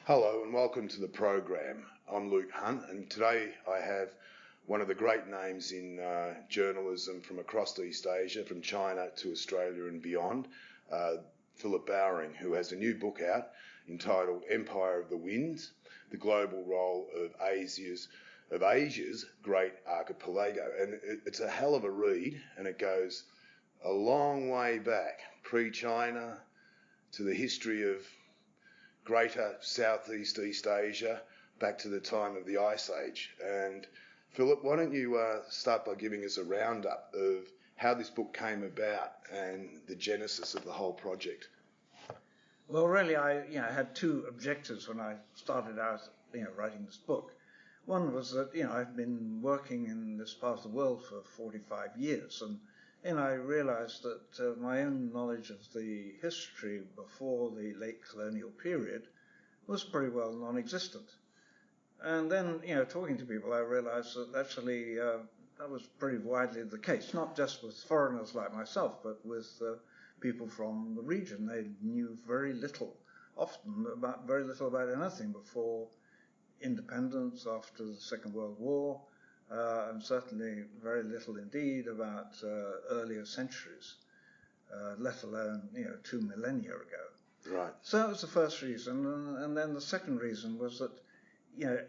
Hello and welcome to the program. I'm Luke Hunt, and today I have one of the great names in journalism from across East Asia, from China to Australia and beyond, Philip Bowring, who has a new book out entitled Empire of the Winds, The Global Role of Asia's Great Archipelago. And it's a hell of a read, and it goes a long way back, pre-China, to the history of greater Southeast East Asia, back to the time of the Ice Age. And Philip, why don't you start by giving us a roundup of how this book came about and the genesis of the whole project? Well, really, I had two objectives when I started out, writing this book. One was that, I've been working in this part of the world for 45 years, and I realized that my own knowledge of the history before the late colonial period was pretty well non-existent. And then, talking to people, I realized that actually that was pretty widely the case, not just with foreigners like myself, but with people from the region. They knew very little about anything before independence, after the Second World War, and certainly very little indeed about earlier centuries, let alone 2 millennia ago. Right. So that was the first reason, and then the second reason was that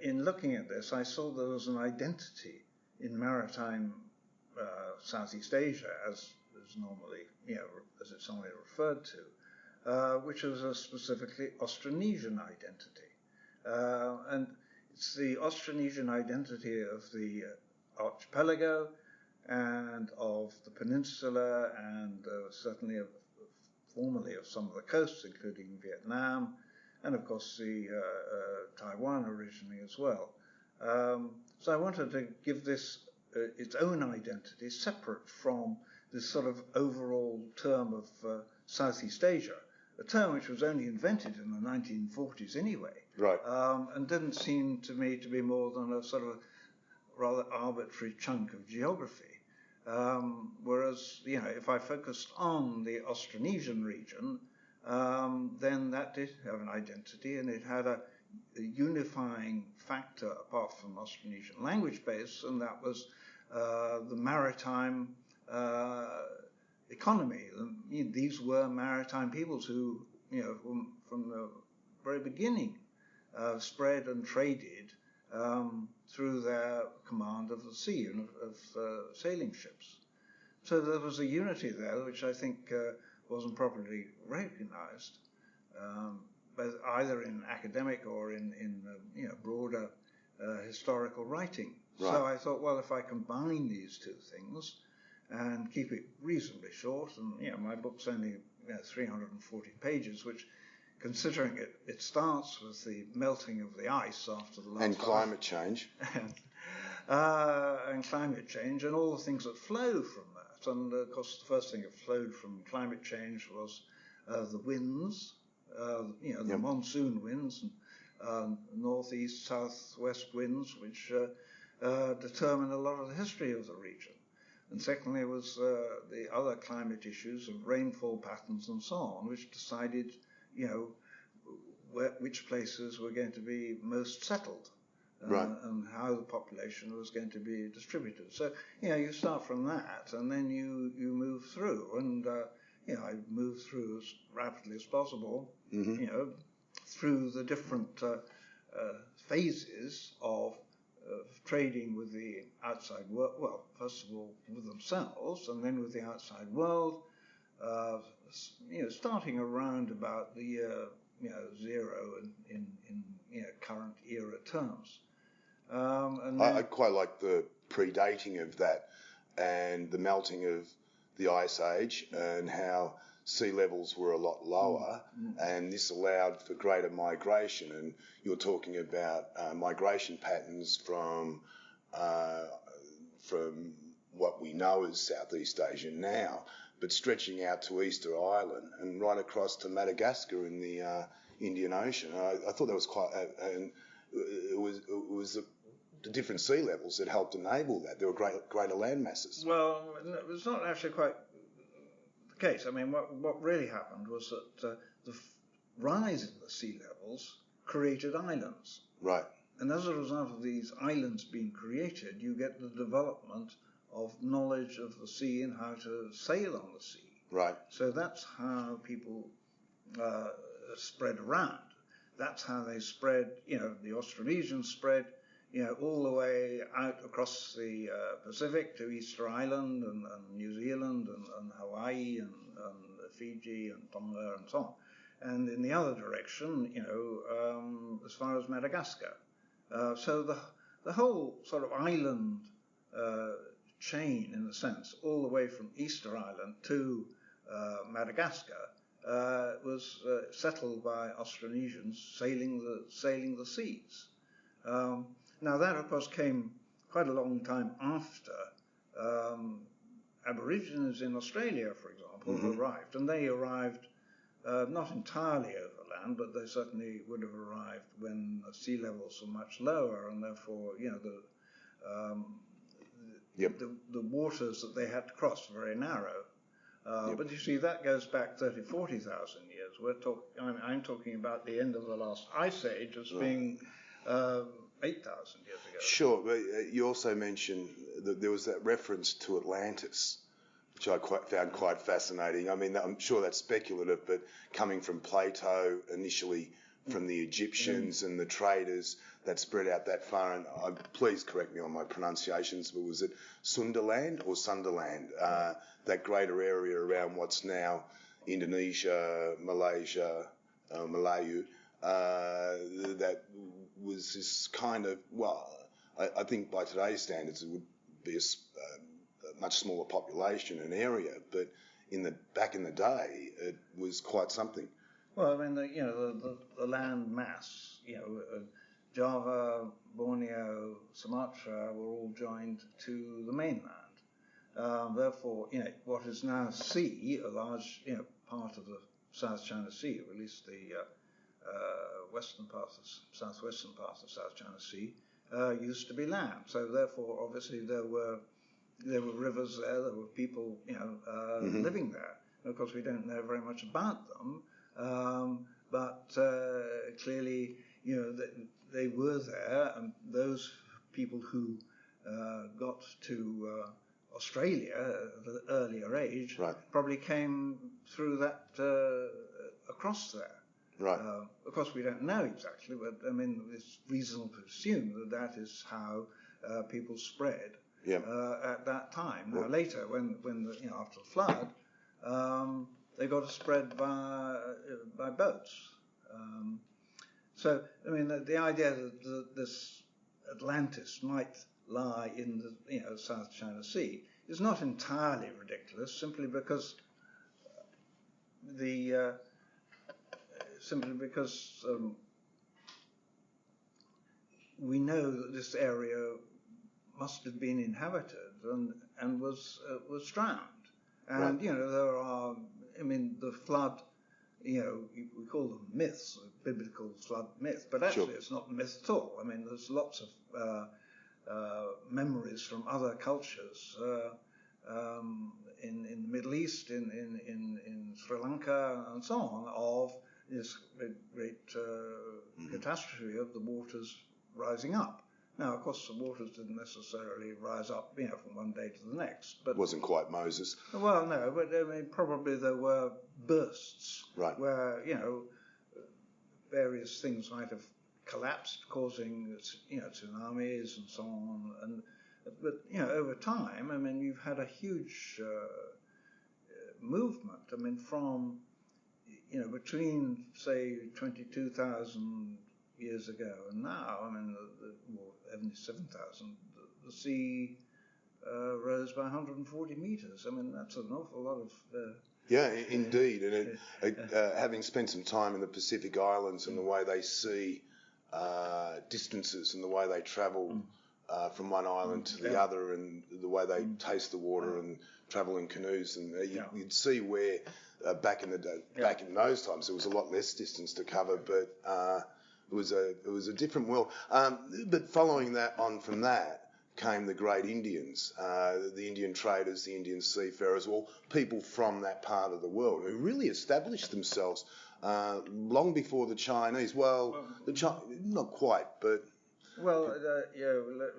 in looking at this, I saw there was an identity in maritime Southeast Asia, as normally as it's normally referred to, which was a specifically Austronesian identity, and it's the Austronesian identity of the archipelago and of the peninsula, and certainly formerly of some of the coasts, including Vietnam, and of course the Taiwan originally as well. So I wanted to give this its own identity, separate from this sort of overall term of Southeast Asia, a term which was only invented in the 1940s anyway. Right. And didn't seem to me to be more than a sort of rather arbitrary chunk of geography. Whereas, if I focused on the Austronesian region, then that did have an identity, and it had a unifying factor apart from Austronesian language base, and that was the maritime economy. These were maritime peoples who, from the very beginning, spread and traded through their command of the sea and of sailing ships. So there was a unity there which I think wasn't properly recognized, both either in academic or in broader historical writing. Right. So I thought, well, if I combine these two things and keep it reasonably short, and my book's only 340 pages, which, considering it starts with the melting of the ice after the last And climate change. and climate change and all the things that flow from that. And of course, the first thing that flowed from climate change was the winds, the monsoon winds, and northeast, southwest winds, which determine a lot of the history of the region. And secondly was the other climate issues of rainfall patterns and so on, which decided, which places were going to be most settled, Right. and how the population was going to be distributed. So, you start from that, and then you move through, and I moved through as rapidly as possible, through the different phases of trading with the outside world. Well, first of all with themselves, and then with the outside world. Starting around about the year zero in current era terms. And then, I quite like the predating of that and the melting of the Ice Age and how sea levels were a lot lower, and this allowed for greater migration. And you're talking about migration patterns from what we know as Southeast Asia now, but stretching out to Easter Island and right across to Madagascar in the Indian Ocean. I thought that was quite, and it was the different sea levels that helped enable that. There were greater land masses. Well, it was not actually quite the case. I mean, what really happened was that the rise in the sea levels created islands. Right. And as a result of these islands being created, you get the development of knowledge of the sea and how to sail on the sea. Right. So that's how people spread around. That's how they spread, the Austronesians spread, all the way out across the Pacific to Easter Island and New Zealand and Hawaii and Fiji and Tonga and so on. And in the other direction, as far as Madagascar. So the whole sort of island chain, in a sense, all the way from Easter Island to Madagascar, was settled by Austronesians sailing the seas. Now that, of course, came quite a long time after Aborigines in Australia, for example, arrived, and they arrived not entirely overland, but they certainly would have arrived when the sea levels were much lower, and therefore, the waters that they had to cross were very narrow. But you see, that goes back 30,000, 40,000 years. I'm talking about the end of the last ice age as being 8,000 years ago. Sure, but you also mentioned that there was that reference to Atlantis, which I found quite fascinating. I mean, I'm sure that's speculative, but coming from Plato, initially from the Egyptians and the traders that spread out that far, and please correct me on my pronunciations, but was it Sunderland or Sunderland? That greater area around what's now Indonesia, Malaysia, Malayu, that was this kind of, I think by today's standards it would be a much smaller population and area, but back in the day it was quite something. Well, I mean, the land mass, Java, Borneo, Sumatra were all joined to the mainland. Therefore, what is now sea, a large, part of the South China Sea, or at least the southwestern part of South China Sea, used to be land. So therefore, obviously, there were rivers there were people, living there. And of course, we don't know very much about them, but clearly, they were there, and those people who got to Australia at an earlier age probably came through that across there. Right. Of course, we don't know exactly, but I mean, it's reasonable to assume that is how people spread at that time. Now, later, when after the flood, they got to spread by boats. So, I mean, the idea that this Atlantis might lie in the South China Sea is not entirely ridiculous, simply because we know that this area must have been inhabited and was drowned. And there are, I mean, the flood, we call them myths, biblical flood myth, but actually it's not a myth at all. I mean, there's lots of memories from other cultures in the Middle East, in Sri Lanka, and so on, of this great catastrophe of the waters rising up. Now, of course, the waters didn't necessarily rise up, from one day to the next. But wasn't quite Moses. Well, no, but I mean, probably there were bursts where, various things might have collapsed, causing, tsunamis and so on. But over time, I mean, you've had a huge movement. I mean, from, between, say, 22,000 years ago and now, I mean, 77,000, the sea rose by 140 meters. I mean, that's an awful lot of... indeed. And having spent some time in the Pacific Islands and the way they see distances and the way they travel from one island to the other, and the way they taste the water and travel in canoes, and you'd see where back in those times there was a lot less distance to cover, but it was a different world. But following that on from that came the great Indians, the Indian traders, the Indian seafarers, all people from that part of the world who really established themselves long before the Chinese. Well, not quite, but... Well,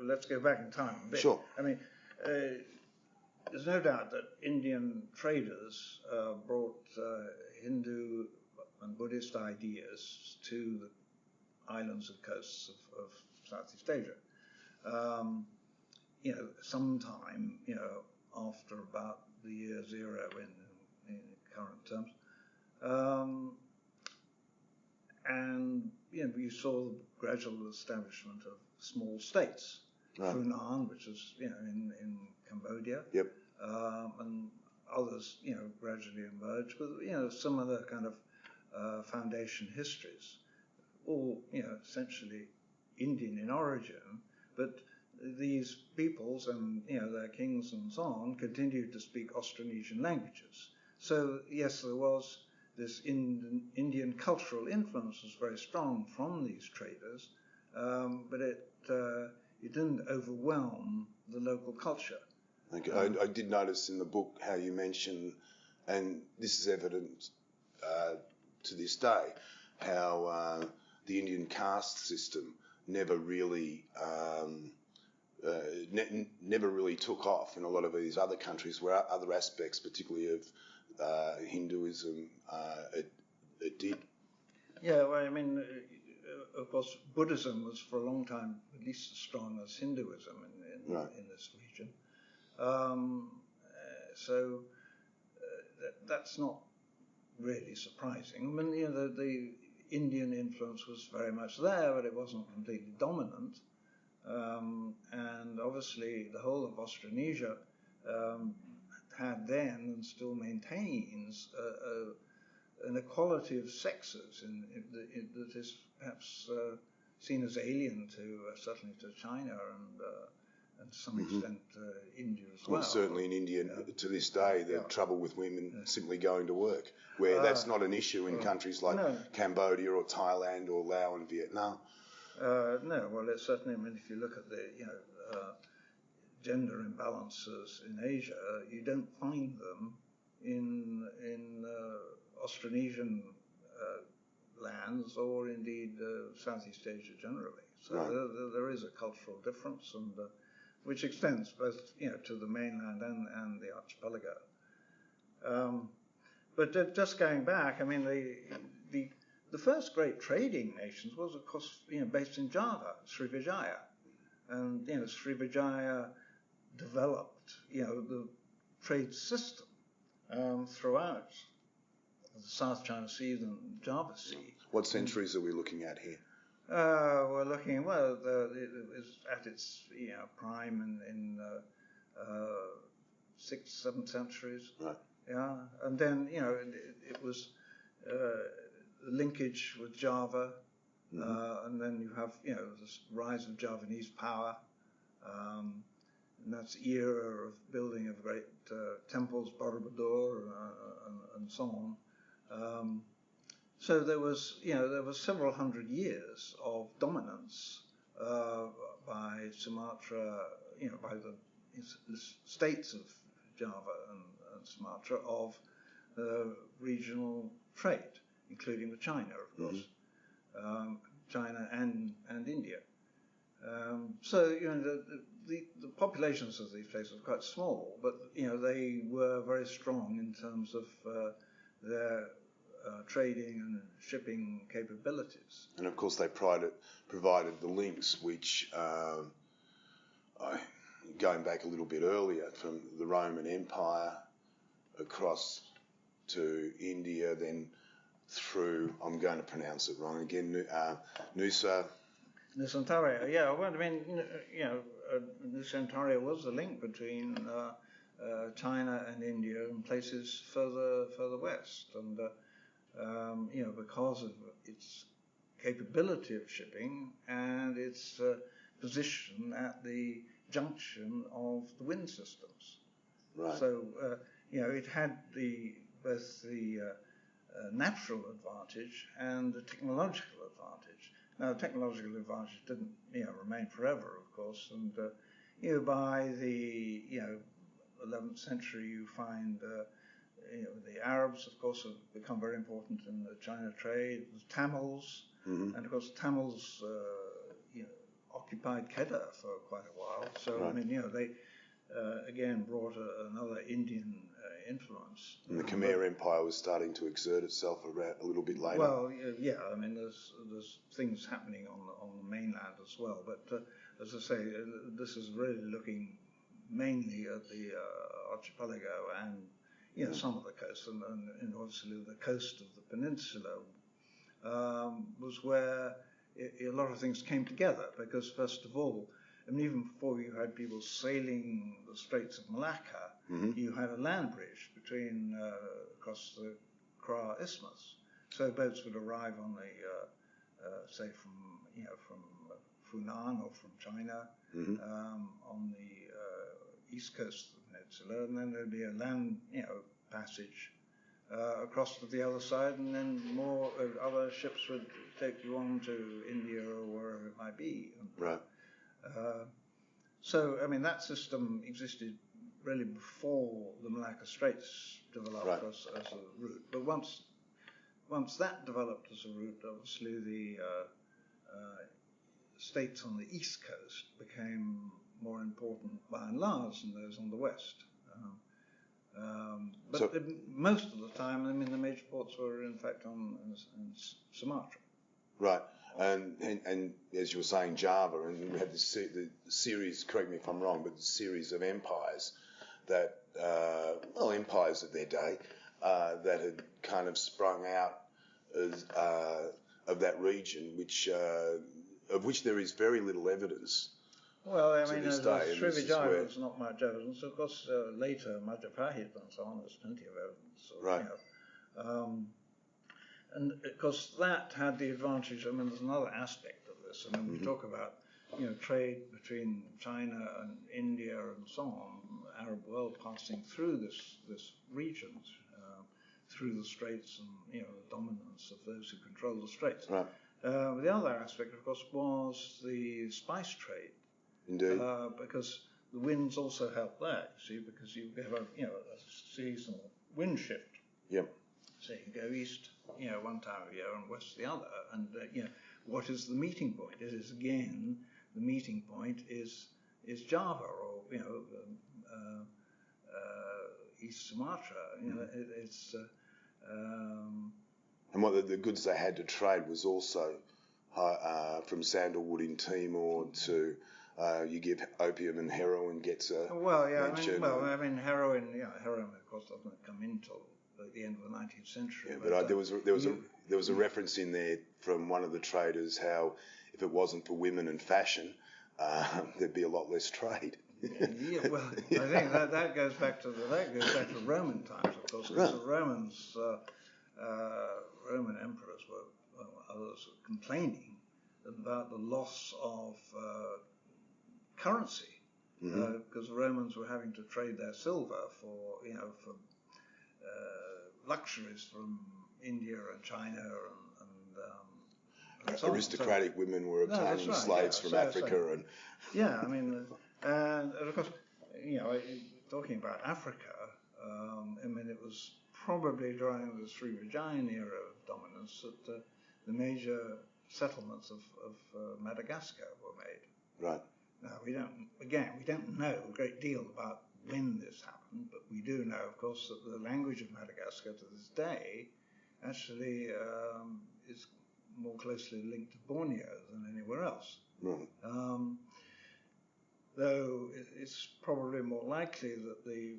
let's go back in time a bit. Sure. I mean, there's no doubt that Indian traders brought Hindu and Buddhist ideas to the islands and coasts of Southeast Asia. Sometime, after about the year zero in current terms. And you saw the gradual establishment of small states, right. Funan, which is in Cambodia, yep. And others gradually emerged with similar kind of foundation histories, all essentially Indian in origin, but these peoples and their kings and so on continued to speak Austronesian languages. So yes, there was this Indian cultural influence was very strong from these traders, but it didn't overwhelm the local culture. Okay. I did notice in the book how you mention, and this is evident to this day, how the Indian caste system never really took off in a lot of these other countries, where other aspects, particularly of Hinduism, it did. Yeah, well, I mean, of course, Buddhism was for a long time at least as strong as Hinduism in this region. So that's not really surprising. I mean, the Indian influence was very much there, but it wasn't completely dominant. And obviously, the whole of Austronesia had then and still maintains an equality of sexes that is perhaps seen as alien to certainly to China and to some extent India as well. Well, certainly in India to this day, the trouble with women simply going to work, where that's not an issue in countries like Cambodia or Thailand or Laos and Vietnam. No, well, it's certainly. I mean, if you look at the gender imbalances in Asia, you don't find them in Austronesian lands or indeed Southeast Asia generally. So there is a cultural difference, and which extends both to the mainland and the archipelago. But just going back, I mean the first great trading nations was, of course, based in Java, Srivijaya, and Srivijaya developed, the trade system throughout the South China Sea and Java Sea. What centuries are we looking at here? We're looking, it was at its prime in 6th, 7th centuries. Right. Yeah, and then it was linkage with Java, and then you have this rise of Javanese power, and that's the era of building of great temples, Borobudur, and so on. So there was several hundred years of dominance by Sumatra, by the states of Java and Sumatra of regional trade, including with China, of course, China and India. So the populations of these places were quite small, but they were very strong in terms of their trading and shipping capabilities. And of course, they provided the links, which going back a little bit earlier, from the Roman Empire across to India, then through, I'm going to pronounce it wrong again, Nusantara, yeah. Well, I mean, Nusantara was the link between China and India and places further west, and because of its capability of shipping and its position at the junction of the wind systems. Right. So it had both the natural advantage and the technological advantage. Now, the technological advantage didn't remain forever, of course, and by the 11th century you find the Arabs, of course, have become very important in the China trade. The Tamils, and of course, Tamils occupied Kedah for quite a while. So right. I mean, they again brought another Indian influence. And the Khmer Empire was starting to exert itself a little bit later. Well, yeah, I mean, there's things happening on the mainland as well. But as I say, this is really looking mainly at the archipelago and some of the coast, and obviously the coast of the peninsula was where a lot of things came together. Because first of all, I mean, even before you had people sailing the Straits of Malacca, you had a land bridge between across the Kra Isthmus. So boats would arrive on the say from Funan or from China on the east coast of the peninsula, and then there'd be a land passage across to the other side, and then more other ships would take you on to India or wherever it might be. Right. So, I mean, that system existed really before the Malacca Straits developed as a route. But once that developed as a route, obviously the states on the east coast became more important by and large than those on the west. But most of the time, I mean, the major ports were in fact in Sumatra. Right. And as you were saying, Java, and we had the series, correct me if I'm wrong, but the series of empires that, empires of their day, that had kind of sprung out as, of that region, of which there is very little evidence. Well, I mean, Srivijaya was not much evidence. Of course, later, Majapahit and so on, there's plenty of evidence. Right. And of course, that had the advantage. I mean, there's another aspect of this. I mean, we talk about trade between China and India and so on, Arab world passing through this region, through the straits, and the dominance of those who control the straits. Right. The other aspect, of course, was the spice trade. Indeed. Because the winds also help that, you see, because you have a seasonal wind shift. Yep. So you go east, one time of year, and west the other. And what is the meeting point? It is again the meeting point is Java or East Sumatra. And what the goods they had to trade was also from sandalwood in Timor to you give opium and heroin gets a mention. I mean heroin of course doesn't come in till at the end of the 19th century. Yeah, but there was a reference in there from one of the traders how if it wasn't for women and fashion, there'd be a lot less trade. Yeah, well, I think that goes back to Roman times, of course, because the Romans, Roman emperors others were complaining about the loss of currency, because the Romans were having to trade their silver for luxuries from India and China and so aristocratic women were obtaining slaves from Africa and I mean, and of course, talking about Africa, I mean, it was probably during the Srivijayan era of dominance that the major settlements of Madagascar were made. Right. Now we don't know a great deal about when this happened, but we do know, of course, that the language of Madagascar to this day actually is more closely linked to Borneo than anywhere else. Right. Though it's probably more likely that the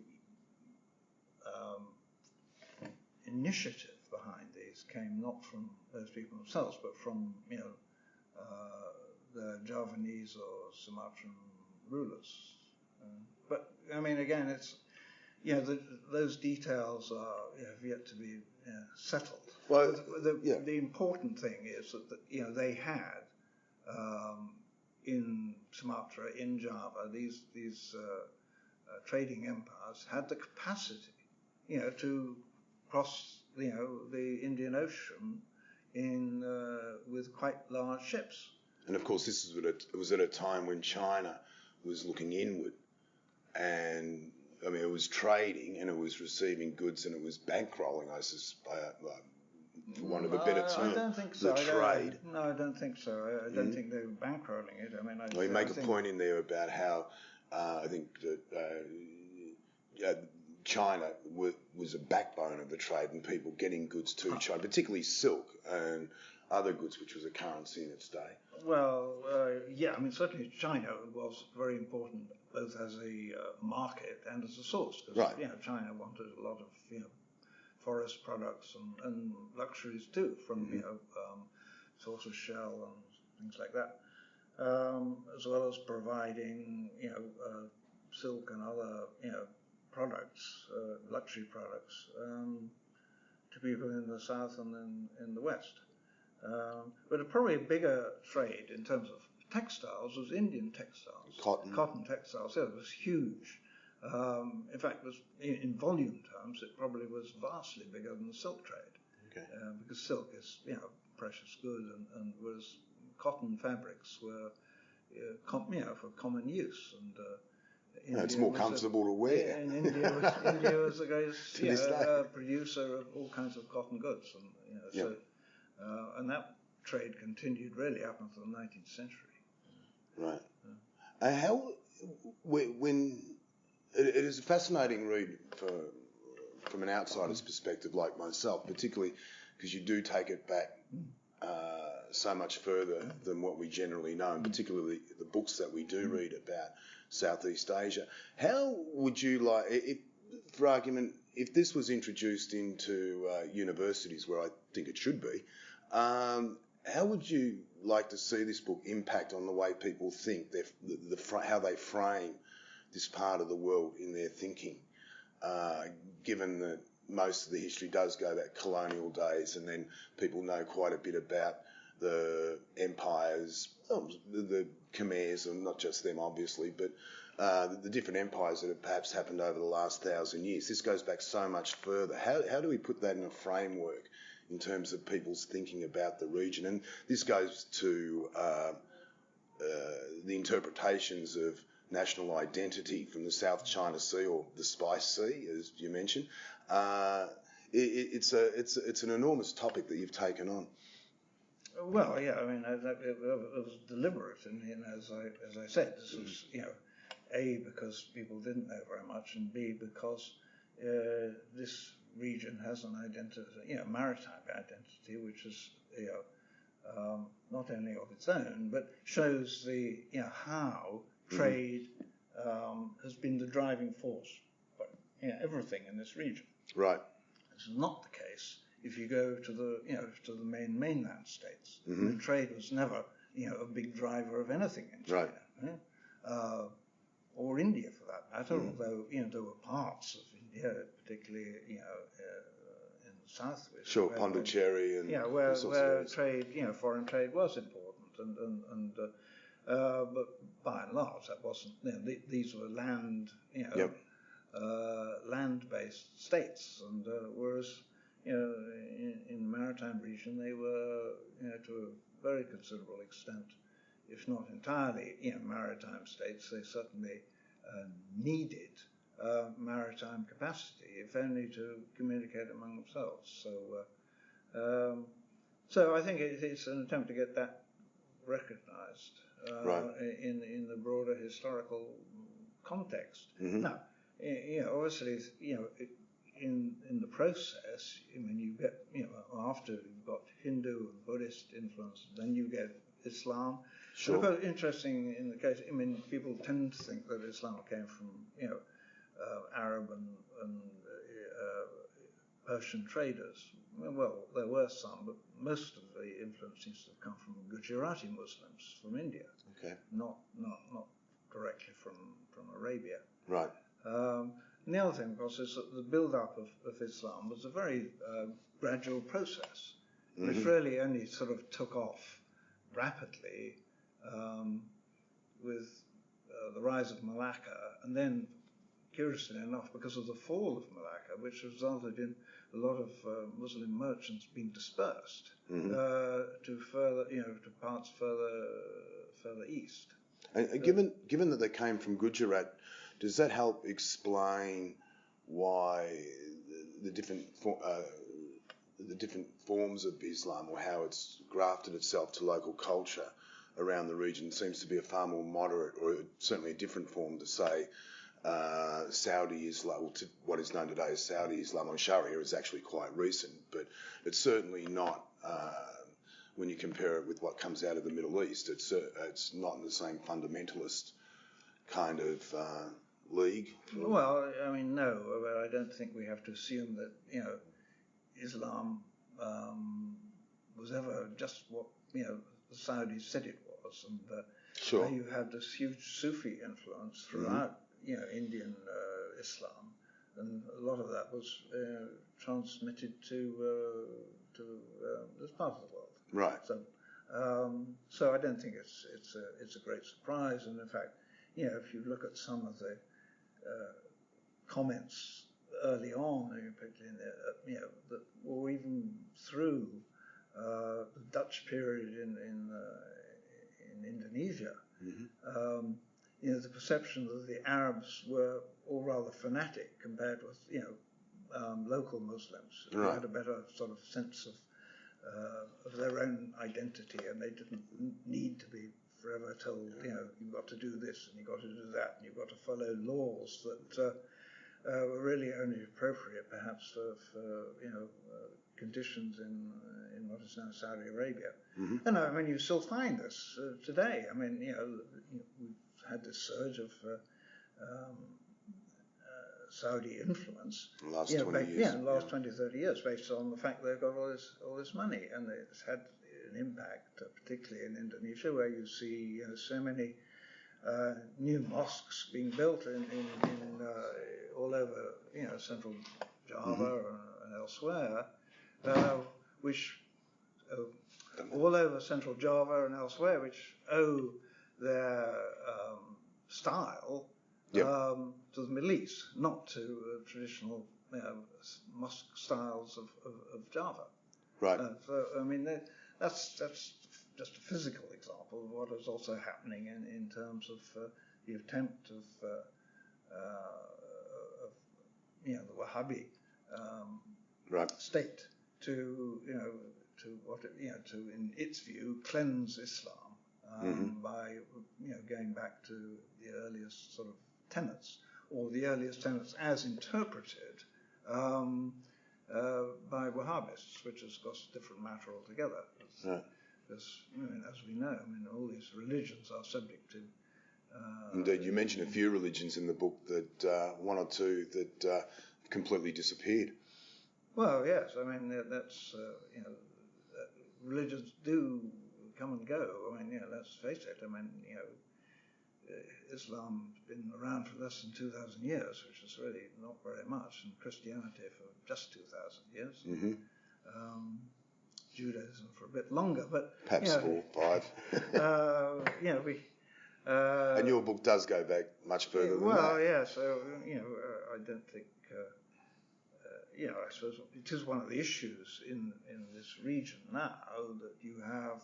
initiative behind these came not from those people themselves, but from the Javanese or Sumatran rulers. But I mean, again, it's those details have yet to be settled. Well, the important thing is that they had in Sumatra, in Java, these trading empires had the capacity, to cross, the Indian Ocean with quite large ships. And of course, it was at a time when China was looking inward, and I mean, it was trading and it was receiving goods and it was bankrolling, for want of a better term. I don't think so. The trade. I don't think so. I don't think they were bankrolling it. I mean, well, you make a point in there about how I think that China was a backbone of the trade and people getting goods to China, particularly silk and other goods, which was a currency in its day. Well, yeah, I mean, certainly China was very important both as a market and as a source, because right. China wanted a lot of forest products and luxuries too, from tortoise shell and things like that, as well as providing silk and other products, luxury products, to people in the south and in the west. But probably a bigger trade in terms of textiles was Indian textiles. Cotton textiles, yeah, it was huge. In fact, in volume terms, it probably was vastly bigger than the silk trade. Okay. Because silk is, precious good, and whereas cotton fabrics were, for common use. And it's more comfortable to wear. And India was the greatest producer of all kinds of cotton goods, and and that trade continued really up until the 19th century. Right. When it is a fascinating read from an outsider's perspective, like myself, particularly because you do take it back so much further than what we generally know, and particularly the books that we do read about Southeast Asia. How would you like, for argument, if this was introduced into universities, where I think it should be, how would you like to see this book impact on the way people think, how they frame this part of the world in their thinking, given that most of the history does go back colonial days, and then people know quite a bit about the empires, the Khmers, and not just them obviously, but the different empires that have perhaps happened over the last 1,000 years. This goes back so much further. How do we put that in a framework in terms of people's thinking about the region? And this goes to the interpretations of national identity from the South China Sea, or the Spice Sea, as you mentioned. It's an enormous topic that you've taken on. Well, yeah, I mean, it was deliberate, and as I said, this was A, because people didn't know very much, and B, because this region has an identity, maritime identity, which is not only of its own, but shows the how trade has been the driving force for everything in this region. Right. This is not the case if you go to the mainland states. Mm-hmm. I mean, trade was never a big driver of anything in China, right? Or India for that matter. Mm. Although there were parts of India, particularly in the south, sure, Pondicherry and where trade, foreign trade was important, but by and large that wasn't. These were land-based states, and whereas in the maritime region they were to a very considerable extent, if not entirely, maritime states. They certainly needed maritime capacity, if only to communicate among themselves. So I think it's an attempt to get that recognised in the broader historical context. Mm-hmm. Now, obviously, in the process, you get, after you've got Hindu and Buddhist influence, then you get Islam. Sure. Quite interesting in the case. People tend to think that Islam came from, Arab and Persian traders. Well, there were some, but most of the influence seems to have come from Gujarati Muslims from India. Okay. Not directly from Arabia. Right. And the other thing, of course, is that the build-up of Islam was a very gradual process, mm-hmm. which really only sort of took off rapidly with the rise of Malacca, and then, curiously enough, because of the fall of Malacca, which resulted in a lot of Muslim merchants being dispersed mm-hmm. To further, to parts further east. And given that they came from Gujarat, Does that help explain why the different forms of Islam, or how it's grafted itself to local culture around the region, seems to be a far more moderate, or certainly a different form to, say, Saudi Islam, or to what is known today as Saudi Islam? On Sharia is actually quite recent, but it's certainly not, when you compare it with what comes out of the Middle East, it's not in the same fundamentalist kind of league. Well, I mean, no, I don't think we have to assume that, Islam was ever just what, the Saudis said it was, and Sure. you had this huge Sufi influence throughout, Indian Islam, and a lot of that was transmitted to this part of the world. Right. So I don't think it's a great surprise, and in fact, if you look at some of the comments early on, particularly or even through the Dutch period in Indonesia, the perception that the Arabs were all rather fanatic compared with local Muslims who had a better sort of sense of their own identity, and they didn't need to be forever told, you've got to do this and you've got to do that and you've got to follow laws that were really only appropriate perhaps for conditions in what is now Saudi Arabia. And I mean, you still find this today. I mean, we've had this surge of Saudi influence in the last 20 years. in the last 20, 30 years, based on the fact they've got all this money, and it's had an impact, particularly in Indonesia, where you see so many new mosques being built in all over central Java and elsewhere, which all over central Java and elsewhere, which owe their style to the Middle East, not to traditional mosque styles of Java. Right. So I mean, that's just a physical example of what is also happening in terms of the attempt of the Wahhabi state to in its view cleanse Islam by going back to the earliest sort of tenets, or the earliest tenets as interpreted by Wahhabists, which is, of course, a different matter altogether. Because, as we know, all these religions are subject to. Indeed, you mentioned a few religions in the book, that one or two that completely disappeared. Well, yes, that's religions do come and go. Let's face it. Islam's been around for less than 2,000 years, which is really not very much, and Christianity for just 2,000 years. Judaism for a bit longer, but perhaps 4 or 5. And your book does go back much further than that. Well, yeah. So I don't think. I suppose it is one of the issues in this region now that you have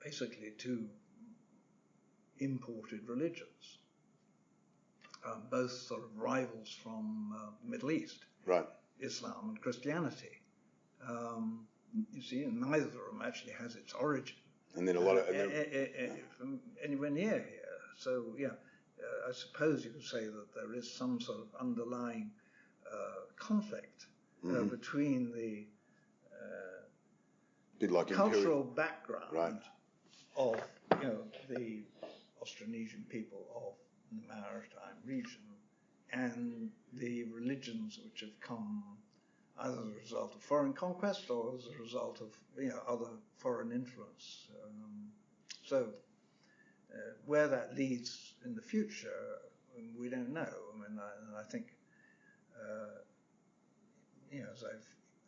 basically two imported religions, both sort of rivals from the Middle East. Right. Islam and Christianity. You see, neither of them actually has its origin. And then a lot of from anywhere near here. So I suppose you could say that there is some sort of underlying conflict between the cultural background of the Austronesian people of the Maritime region and the religions which have come either as a result of foreign conquest or as a result of other foreign influence. So where that leads in the future, we don't know. I think, as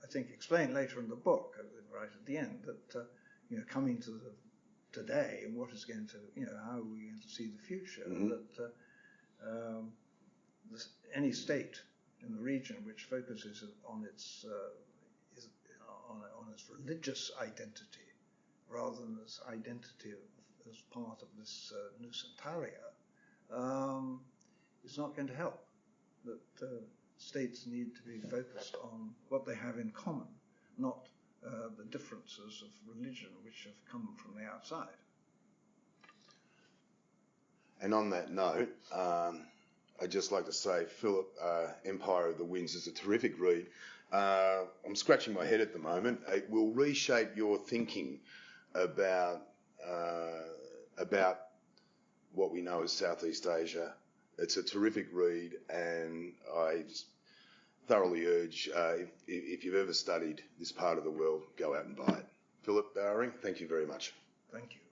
I think explained later in the book, right at the end, that coming to today and what is going to, how are we going to see the future? That any state in the region which focuses on its on its religious identity rather than its identity as part of this Nusantara is not going to help. That states need to be focused on what they have in common, not the differences of religion which have come from the outside. And on that note, I'd just like to say, Philip, Empire of the Winds is a terrific read. I'm scratching my head at the moment. It will reshape your thinking about what we know as Southeast Asia. It's a terrific read, and I thoroughly urge, if you've ever studied this part of the world, go out and buy it. Philip Bowering, thank you very much. Thank you.